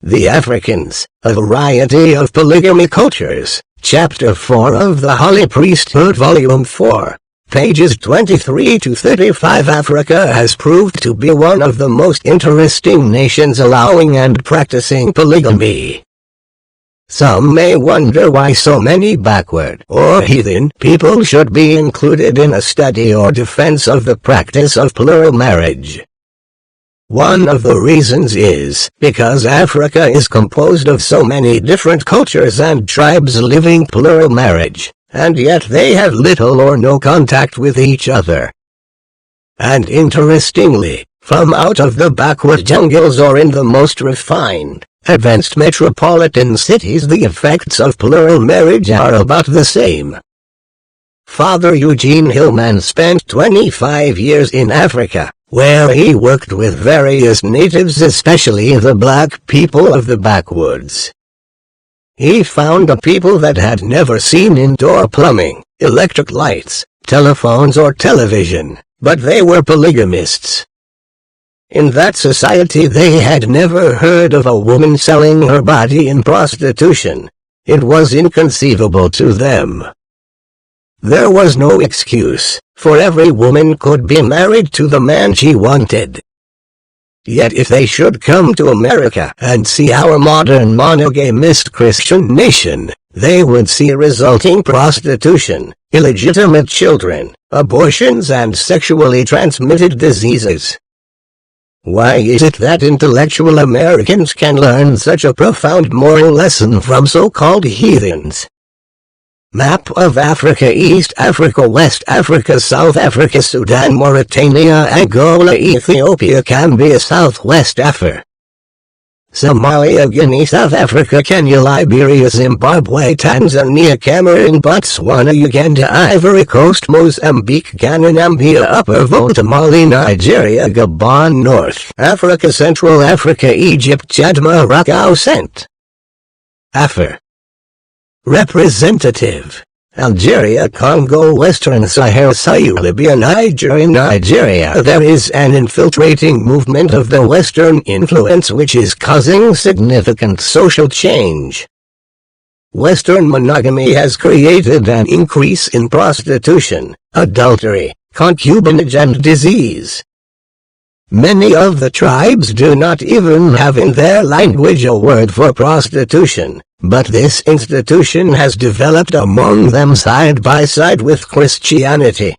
The Africans, a variety of polygamy cultures, Chapter 4 of the Holy Priesthood, Volume 4, pages 23 to 35. Africa has proved to be one of the most interesting nations allowing and practicing polygamy. Some may wonder why so many backward or heathen people should be included in a study or defense of the practice of plural marriage. One of the reasons is because Africa is composed of so many different cultures and tribes living plural marriage, and yet they have little or no contact with each other. And interestingly, from out of the backward jungles or in the most refined, advanced metropolitan cities, the effects of plural marriage are about the same. Father Eugene Hillman spent 25 years in Africa, where he worked with various natives, especially the black people of the backwoods. He found a people that had never seen indoor plumbing, electric lights, telephones or television, but they were polygamists. In that society they had never heard of a woman selling her body in prostitution. It was inconceivable to them. There was no excuse, for every woman could be married to the man she wanted. Yet if they should come to America and see our modern monogamist Christian nation, they would see resulting prostitution, illegitimate children, abortions and sexually transmitted diseases. Why is it that intellectual Americans can learn such a profound moral lesson from so-called heathens? Map of Africa: East Africa, West Africa, South Africa, Sudan, Mauritania, Angola, Ethiopia, Gambia, Southwest Africa, Somalia, Guinea, South Africa, Kenya, Liberia, Zimbabwe, Tanzania, Cameroon, Botswana, Uganda, Ivory Coast, Mozambique, Ghana, Namibia, Upper Volta, Mali, Nigeria, Gabon, North Africa, Central Africa, Egypt, Chad, Morocco, St. Africa. Representative: Algeria, Congo, Western Sahara, Libya, Nigeria. There is an infiltrating movement of the Western influence which is causing significant social change. Western monogamy has created an increase in prostitution, adultery, concubinage and disease. Many of the tribes do not even have in their language a word for prostitution, but this institution has developed among them side by side with Christianity.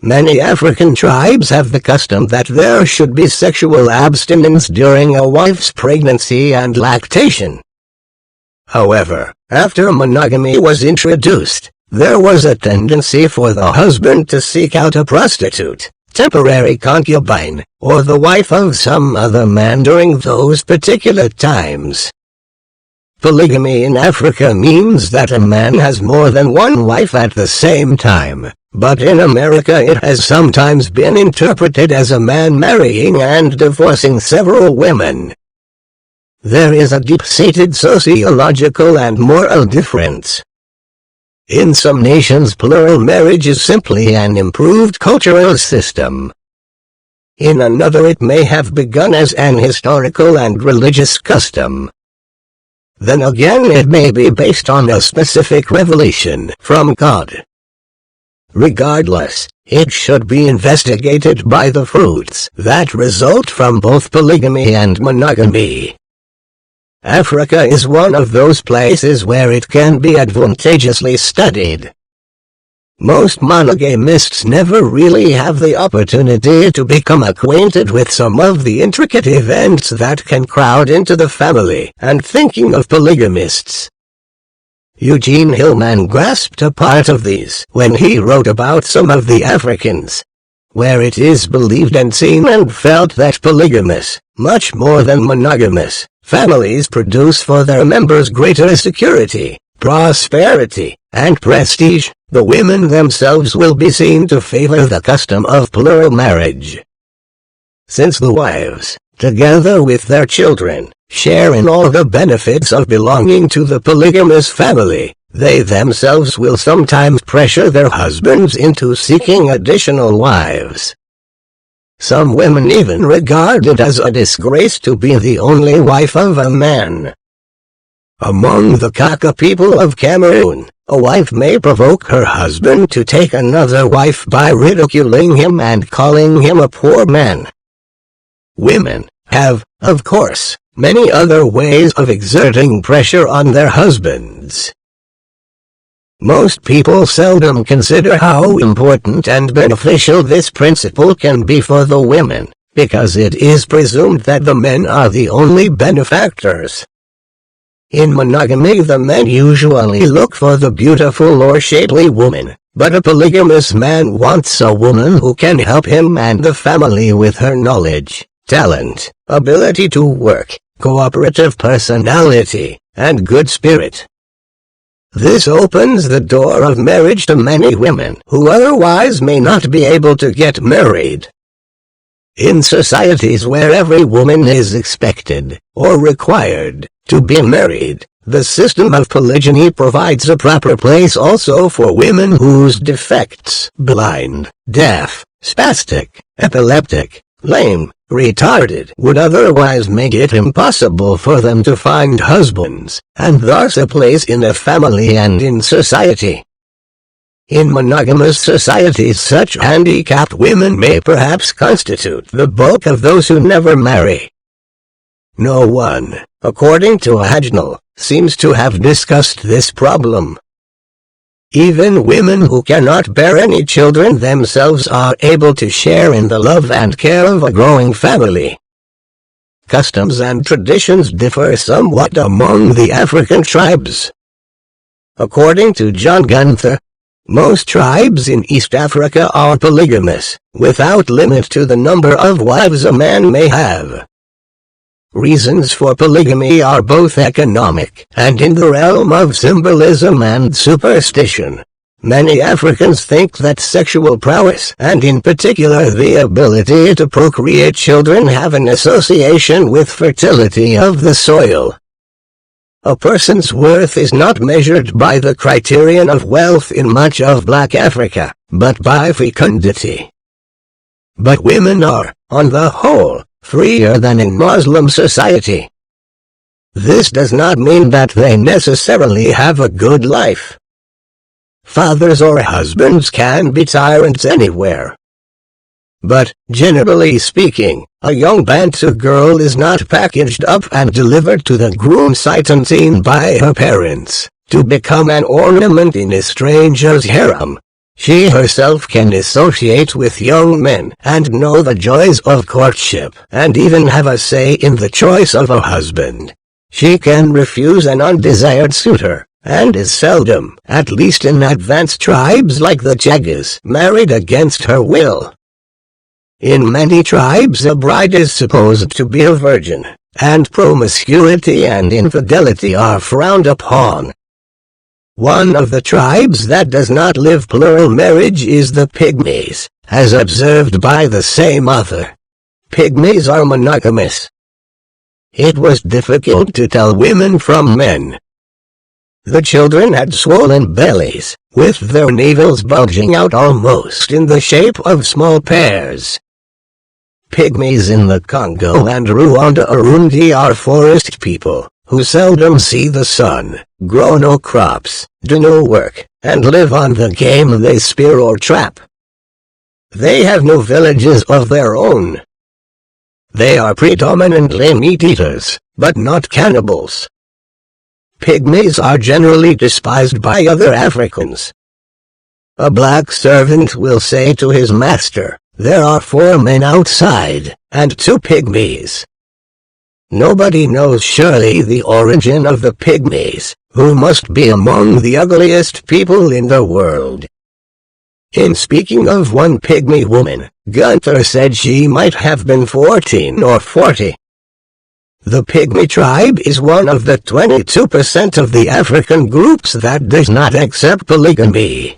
Many African tribes have the custom that there should be sexual abstinence during a wife's pregnancy and lactation. However, after monogamy was introduced, there was a tendency for the husband to seek out a prostitute, temporary concubine, or the wife of some other man during those particular times. Polygamy in Africa means that a man has more than one wife at the same time, but in America it has sometimes been interpreted as a man marrying and divorcing several women. There is a deep-seated sociological and moral difference. In some nations, plural marriage is simply an improved cultural system. In another, it may have begun as an historical and religious custom. Then again, it may be based on a specific revelation from God. Regardless, it should be investigated by the fruits that result from both polygamy and monogamy. Africa is one of those places where it can be advantageously studied. Most monogamists never really have the opportunity to become acquainted with some of the intricate events that can crowd into the family and thinking of polygamists. Eugene Hillman grasped a part of these when he wrote about some of the Africans, where it is believed and seen and felt that polygamous, much more than monogamous, families produce for their members greater security, prosperity, and prestige. The women themselves will be seen to favor the custom of plural marriage. Since the wives, together with their children, share in all the benefits of belonging to the polygamous family, they themselves will sometimes pressure their husbands into seeking additional wives. Some women even regard it as a disgrace to be the only wife of a man. Among the Kaka people of Cameroon, a wife may provoke her husband to take another wife by ridiculing him and calling him a poor man. Women have, of course, many other ways of exerting pressure on their husbands. Most people seldom consider how important and beneficial this principle can be for the women, because it is presumed that the men are the only benefactors. In monogamy, the men usually look for the beautiful or shapely woman, but a polygamous man wants a woman who can help him and the family with her knowledge, talent, ability to work, cooperative personality, and good spirit. This opens the door of marriage to many women who otherwise may not be able to get married. In societies where every woman is expected, or required, to be married, the system of polygyny provides a proper place also for women whose defects, blind, deaf, spastic, epileptic, lame, retarded, would otherwise make it impossible for them to find husbands, and thus a place in a family and in society. In monogamous societies, such handicapped women may perhaps constitute the bulk of those who never marry. No one, according to Agnell, seems to have discussed this problem. Even women who cannot bear any children themselves are able to share in the love and care of a growing family. Customs and traditions differ somewhat among the African tribes. According to John Gunther, most tribes in East Africa are polygamous, without limit to the number of wives a man may have. Reasons for polygamy are both economic and in the realm of symbolism and superstition. Many Africans think that sexual prowess, and in particular the ability to procreate children, have an association with fertility of the soil. A person's worth is not measured by the criterion of wealth in much of Black Africa, but by fecundity. But women are, on the whole, freer than in Muslim society. This does not mean that they necessarily have a good life. Fathers or husbands can be tyrants anywhere. But, generally speaking, a young Bantu girl is not packaged up and delivered to the groom sight unseen by her parents, to become an ornament in a stranger's harem. She herself can associate with young men and know the joys of courtship, and even have a say in the choice of a husband. She can refuse an undesired suitor, and is seldom, at least in advanced tribes like the Chagas, married against her will. In many tribes a bride is supposed to be a virgin, and promiscuity and infidelity are frowned upon. One of the tribes that does not live plural marriage is the Pygmies, as observed by the same author. Pygmies are monogamous. It was difficult to tell women from men. The children had swollen bellies, with their navels bulging out almost in the shape of small pears. Pygmies in the Congo and Rwanda-Urundi are forest people, who seldom see the sun, grow no crops, do no work, and live on the game they spear or trap. They have no villages of their own. They are predominantly meat-eaters, but not cannibals. Pygmies are generally despised by other Africans. A black servant will say to his master, "There are 4 men outside, and 2 Pygmies." Nobody knows surely the origin of the Pygmies, who must be among the ugliest people in the world. In speaking of one Pygmy woman, Gunther said she might have been 14 or 40. The Pygmy tribe is one of the 22% of the African groups that does not accept polygamy.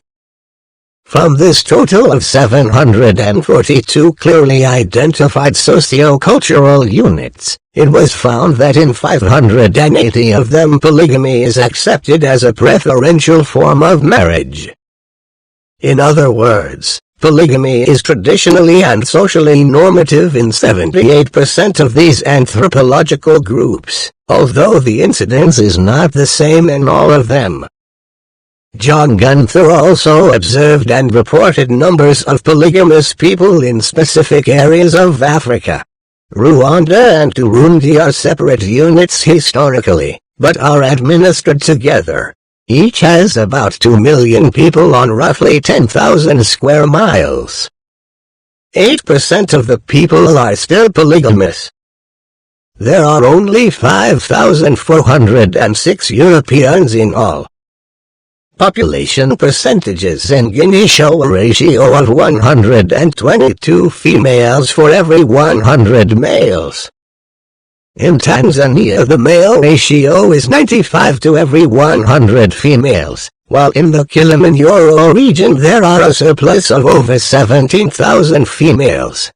From this total of 742 clearly identified socio-cultural units, it was found that in 580 of them polygamy is accepted as a preferential form of marriage. In other words, Polygamy is traditionally and socially normative in 78% of these anthropological groups, although the incidence is not the same in all of them. John Gunther also observed and reported numbers of polygamous people in specific areas of Africa. Rwanda and Burundi are separate units historically, but are administered together. Each has about 2 million people on roughly 10,000 square miles. 8% of the people are still polygamous. There are only 5,406 Europeans in all. Population percentages in Guinea show a ratio of 122 females for every 100 males. In Tanzania the male ratio is 95 to every 100 females, while in the Kilimanjaro region there are a surplus of over 17,000 females.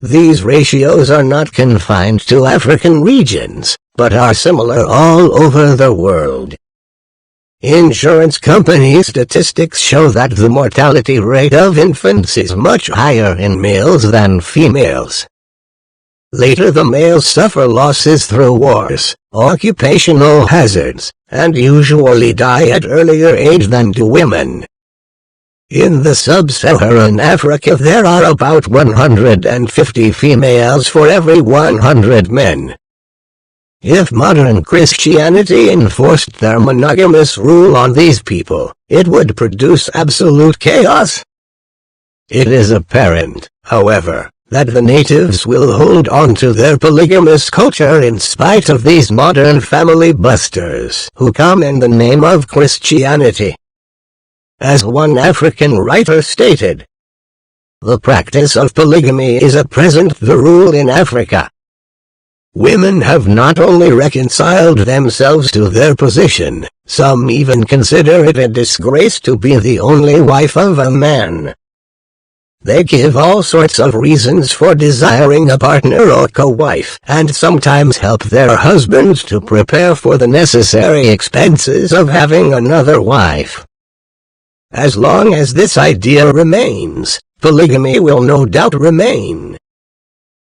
These ratios are not confined to African regions, but are similar all over the world. Insurance company statistics show that the mortality rate of infants is much higher in males than females. Later the males suffer losses through wars, occupational hazards, and usually die at earlier age than do women. In the sub-Saharan Africa there are about 150 females for every 100 men. If modern Christianity enforced their monogamous rule on these people, it would produce absolute chaos. It is apparent, however, that the natives will hold on to their polygamous culture in spite of these modern family busters who come in the name of Christianity. As one African writer stated, "The practice of polygamy is at present the rule in Africa. Women have not only reconciled themselves to their position, some even consider it a disgrace to be the only wife of a man. They give all sorts of reasons for desiring a partner or co-wife, and sometimes help their husbands to prepare for the necessary expenses of having another wife. As long as this idea remains, polygamy will no doubt remain.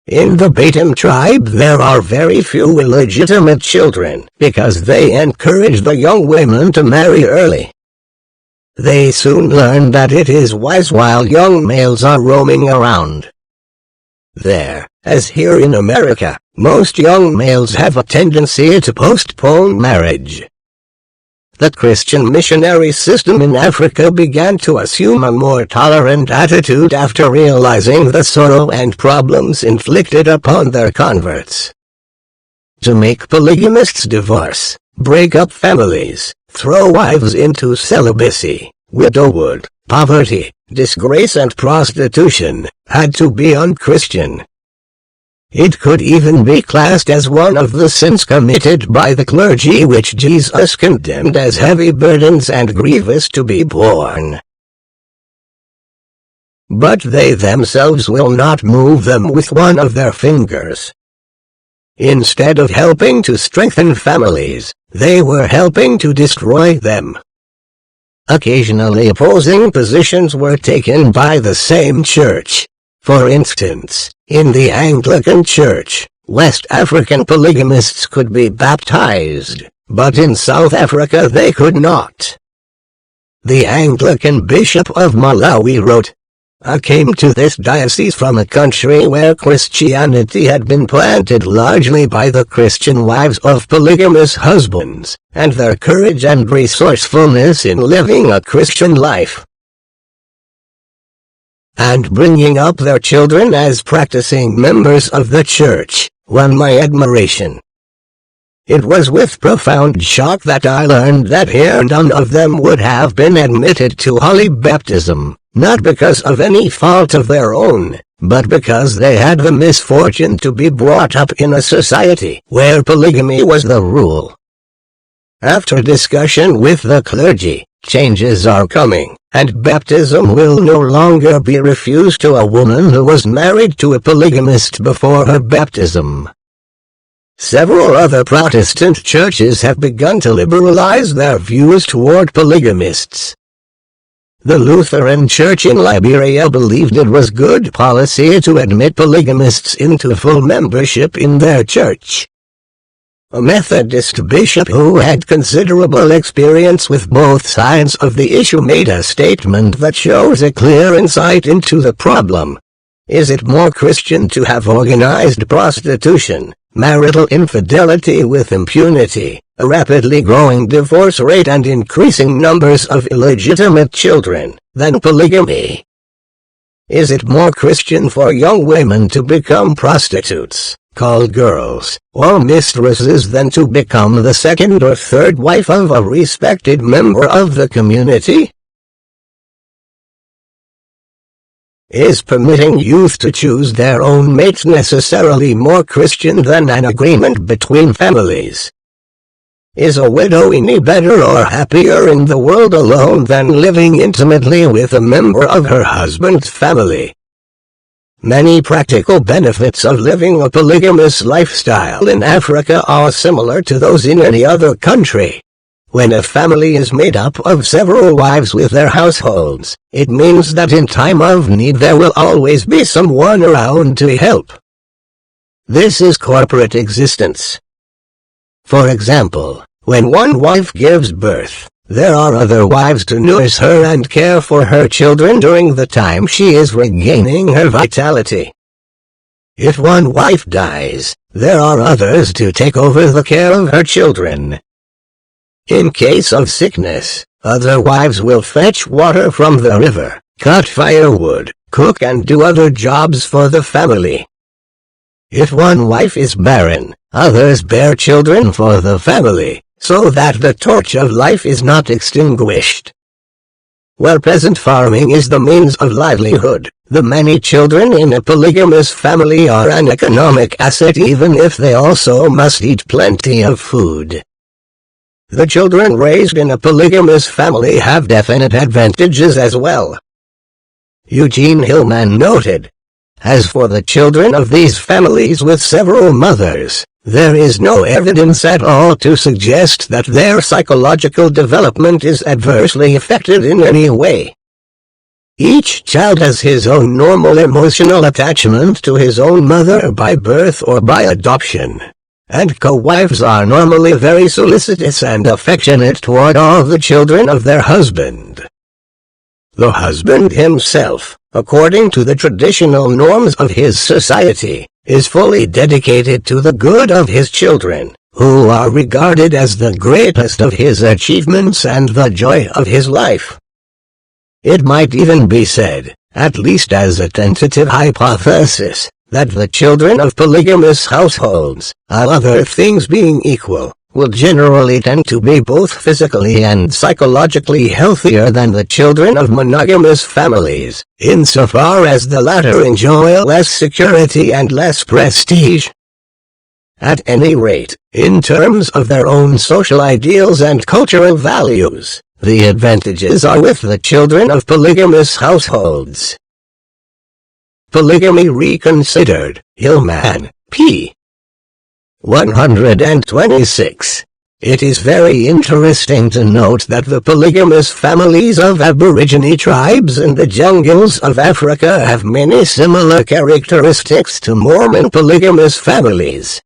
In the Batum tribe there are very few illegitimate children, because they encourage the young women to marry early. They soon learn that it is wise while young males are roaming around. There, as here in America, most young males have a tendency to postpone marriage. The Christian missionary system in Africa began to assume a more tolerant attitude after realizing the sorrow and problems inflicted upon their converts. To make polygamists divorce, break up families, throw wives into celibacy, widowhood, poverty, disgrace and prostitution, had to be unchristian. It could even be classed as one of the sins committed by the clergy which Jesus condemned as heavy burdens and grievous to be borne. But they themselves will not move them with one of their fingers. Instead of helping to strengthen families, they were helping to destroy them. Occasionally opposing positions were taken by the same church. For instance, in the Anglican Church, West African polygamists could be baptized, but in South Africa they could not. The Anglican Bishop of Malawi wrote, "I came to this diocese from a country where Christianity had been planted largely by the Christian wives of polygamous husbands, and their courage and resourcefulness in living a Christian life, and bringing up their children as practicing members of the church, won my admiration. It was with profound shock that I learned that here none of them would have been admitted to holy baptism, not because of any fault of their own, but because they had the misfortune to be brought up in a society where polygamy was the rule." After discussion with the clergy, changes are coming, and baptism will no longer be refused to a woman who was married to a polygamist before her baptism. Several other Protestant churches have begun to liberalize their views toward polygamists. The Lutheran Church in Liberia believed it was good policy to admit polygamists into full membership in their church. A Methodist bishop who had considerable experience with both sides of the issue made a statement that shows a clear insight into the problem. Is it more Christian to have organized prostitution, marital infidelity with impunity, a rapidly growing divorce rate and increasing numbers of illegitimate children, than polygamy? Is it more Christian for young women to become prostitutes, call girls, or mistresses than to become the second or third wife of a respected member of the community? Is permitting youth to choose their own mates necessarily more Christian than an agreement between families? Is a widow any better or happier in the world alone than living intimately with a member of her husband's family? Many practical benefits of living a polygamous lifestyle in Africa are similar to those in any other country. When a family is made up of several wives with their households, it means that in time of need there will always be someone around to help. This is corporate existence. For example, when one wife gives birth, there are other wives to nurse her and care for her children during the time she is regaining her vitality. If one wife dies, there are others to take over the care of her children. In case of sickness, other wives will fetch water from the river, cut firewood, cook and do other jobs for the family. If one wife is barren, others bear children for the family, so that the torch of life is not extinguished. While peasant farming is the means of livelihood, the many children in a polygamous family are an economic asset even if they also must eat plenty of food. The children raised in a polygamous family have definite advantages as well. Eugene Hillman noted, as for the children of these families with several mothers, there is no evidence at all to suggest that their psychological development is adversely affected in any way. Each child has his own normal emotional attachment to his own mother by birth or by adoption, and co-wives are normally very solicitous and affectionate toward all the children of their husband. The husband himself, according to the traditional norms of his society, is fully dedicated to the good of his children, who are regarded as the greatest of his achievements and the joy of his life. It might even be said, at least as a tentative hypothesis, that the children of polygamous households, all other things being equal, will generally tend to be both physically and psychologically healthier than the children of monogamous families, insofar as the latter enjoy less security and less prestige. At any rate, in terms of their own social ideals and cultural values, the advantages are with the children of polygamous households. Polygamy Reconsidered, Hillman, p. 126. It is very interesting to note that the polygamous families of Aborigine tribes in the jungles of Africa have many similar characteristics to Mormon polygamous families.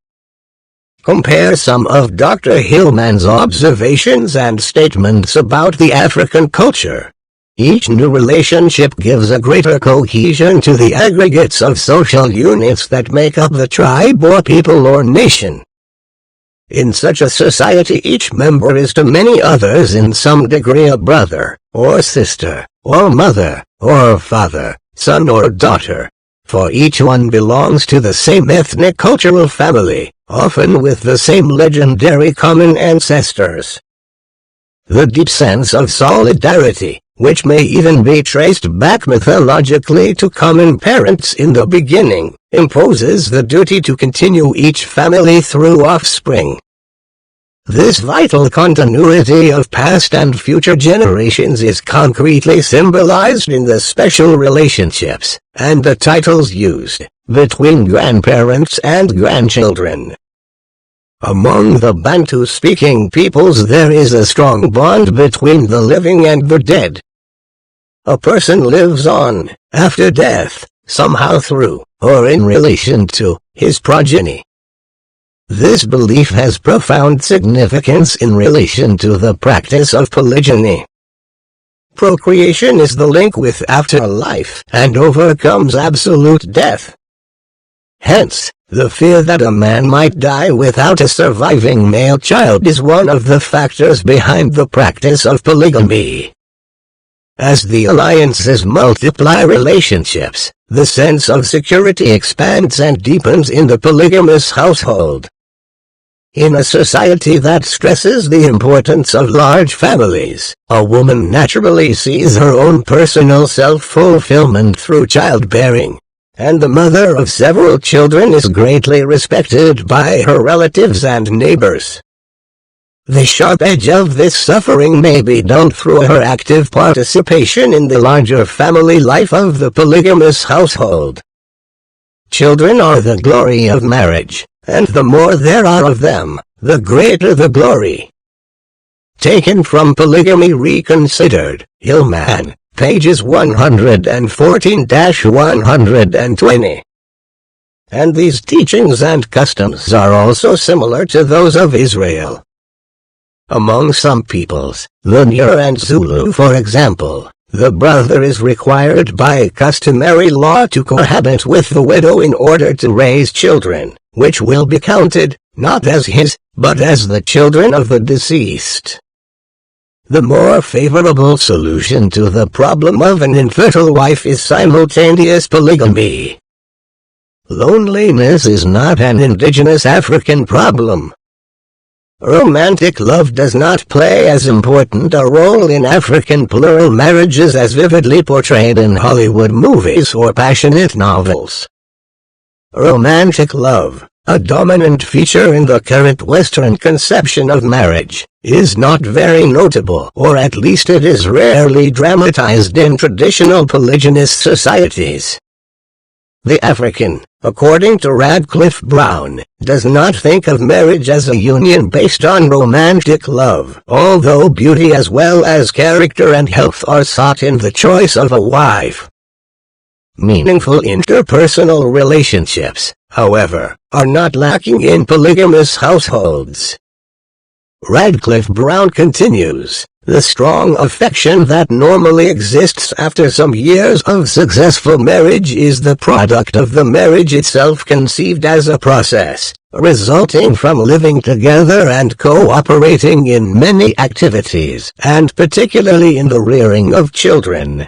Compare some of Dr. Hillman's observations and statements about the African culture. Each new relationship gives a greater cohesion to the aggregates of social units that make up the tribe or people or nation. In such a society each member is to many others in some degree a brother, or sister, or mother, or father, son or daughter, for each one belongs to the same ethnic cultural family, often with the same legendary common ancestors. The deep sense of solidarity, which may even be traced back mythologically to common parents in the beginning, imposes the duty to continue each family through offspring. This vital continuity of past and future generations is concretely symbolized in the special relationships, and the titles used, between grandparents and grandchildren. Among the Bantu-speaking peoples there is a strong bond between the living and the dead. a person lives on, after death, somehow through, or in relation to, his progeny. This belief has profound significance in relation to the practice of polygyny. Procreation is the link with afterlife and overcomes absolute death. Hence, the fear that a man might die without a surviving male child is one of the factors behind the practice of polygamy. As the alliances multiply relationships, the sense of security expands and deepens in the polygamous household. In a society that stresses the importance of large families, a woman naturally sees her own personal self-fulfillment through childbearing, and the mother of several children is greatly respected by her relatives and neighbors. The sharp edge of this suffering may be dulled through her active participation in the larger family life of the polygamous household. Children are the glory of marriage, and the more there are of them, the greater the glory. Taken from Polygamy Reconsidered, Hillman, pages 114-120. And these teachings and customs are also similar to those of Israel. Among some peoples, the Nuer and Zulu for example, the brother is required by customary law to cohabit with the widow in order to raise children, which will be counted, not as his, but as the children of the deceased. The more favorable solution to the problem of an infertile wife is simultaneous polygamy. Loneliness is not an indigenous African problem. Romantic love does not play as important a role in African plural marriages as vividly portrayed in Hollywood movies or passionate novels. Romantic love, a dominant feature in the current Western conception of marriage, is not very notable, or at least it is rarely dramatized in traditional polygynous societies. The African, according to Radcliffe Brown, does not think of marriage as a union based on romantic love, although beauty as well as character and health are sought in the choice of a wife. Meaningful interpersonal relationships, however, are not lacking in polygamous households. Radcliffe Brown continues, the strong affection that normally exists after some years of successful marriage is the product of the marriage itself conceived as a process, resulting from living together and cooperating in many activities, and particularly in the rearing of children.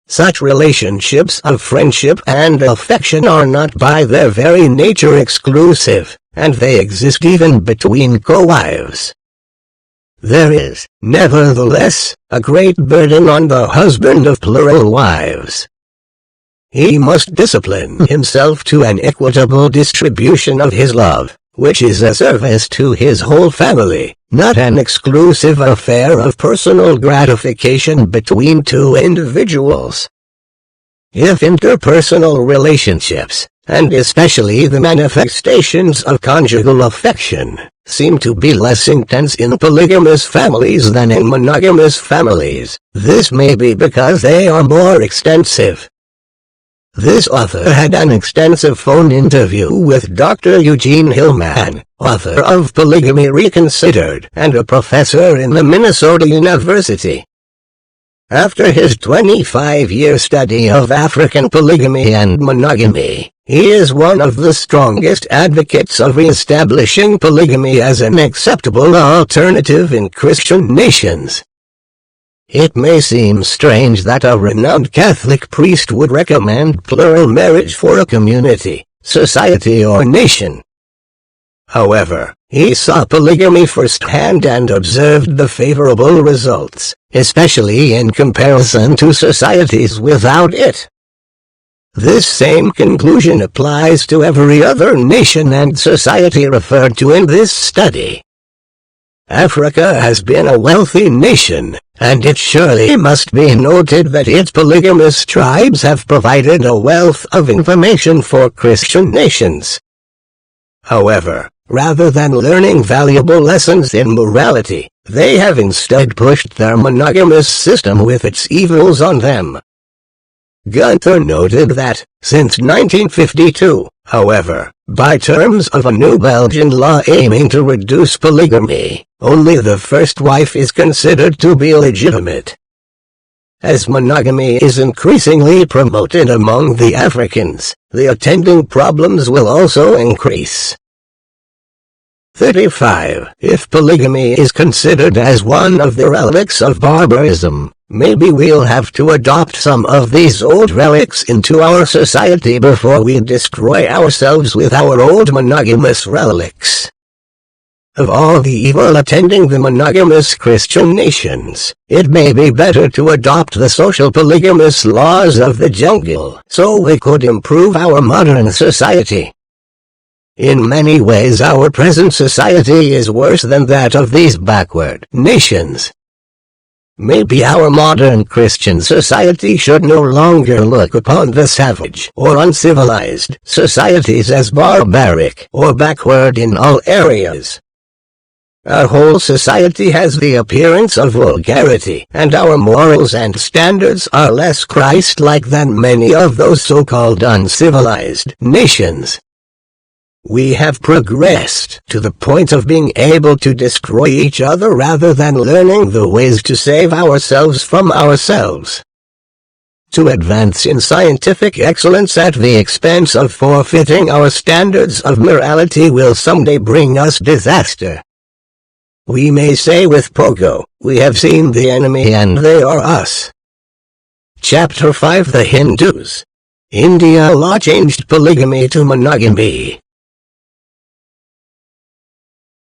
Such relationships of friendship and affection are not by their very nature exclusive, and they exist even between co-wives. There is, nevertheless, a great burden on the husband of plural wives. He must discipline himself to an equitable distribution of his love, which is a service to his whole family, not an exclusive affair of personal gratification between two individuals. If interpersonal relationships, and especially the manifestations of conjugal affection, seem to be less intense in polygamous families than in monogamous families, this may be because they are more extensive. This author had an extensive phone interview with Dr. Eugene Hillman, author of Polygamy Reconsidered and a professor in the Minnesota University. After his 25-year study of African polygamy and monogamy, he is one of the strongest advocates of re-establishing polygamy as an acceptable alternative in Christian nations. It may seem strange that a renowned Catholic priest would recommend plural marriage for a community, society or nation. However, he saw polygamy firsthand and observed the favorable results, especially in comparison to societies without it. This same conclusion applies to every other nation and society referred to in this study. Africa has been a wealthy nation, and it surely must be noted that its polygamous tribes have provided a wealth of information for Christian nations. However, rather than learning valuable lessons in morality, they have instead pushed their monogamous system with its evils on them. Gunther noted that, since 1952, however, by terms of a new Belgian law aiming to reduce polygamy, only the first wife is considered to be legitimate. As monogamy is increasingly promoted among the Africans, the attending problems will also increase. 35. If polygamy is considered as one of the relics of barbarism, maybe we'll have to adopt some of these old relics into our society before we destroy ourselves with our old monogamous relics. Of all the evil attending the monogamous Christian nations, it may be better to adopt the social polygamous laws of the jungle, so we could improve our modern society. In many ways our present society is worse than that of these backward nations. Maybe our modern Christian society should no longer look upon the savage or uncivilized societies as barbaric or backward in all areas. Our whole society has the appearance of vulgarity, and our morals and standards are less Christ-like than many of those so-called uncivilized nations. We have progressed to the point of being able to destroy each other rather than learning the ways to save ourselves from ourselves. To advance in scientific excellence at the expense of forfeiting our standards of morality will someday bring us disaster. We may say with Pogo, we have seen the enemy and they are us. Chapter 5. The Hindus. India law changed polygamy to monogamy.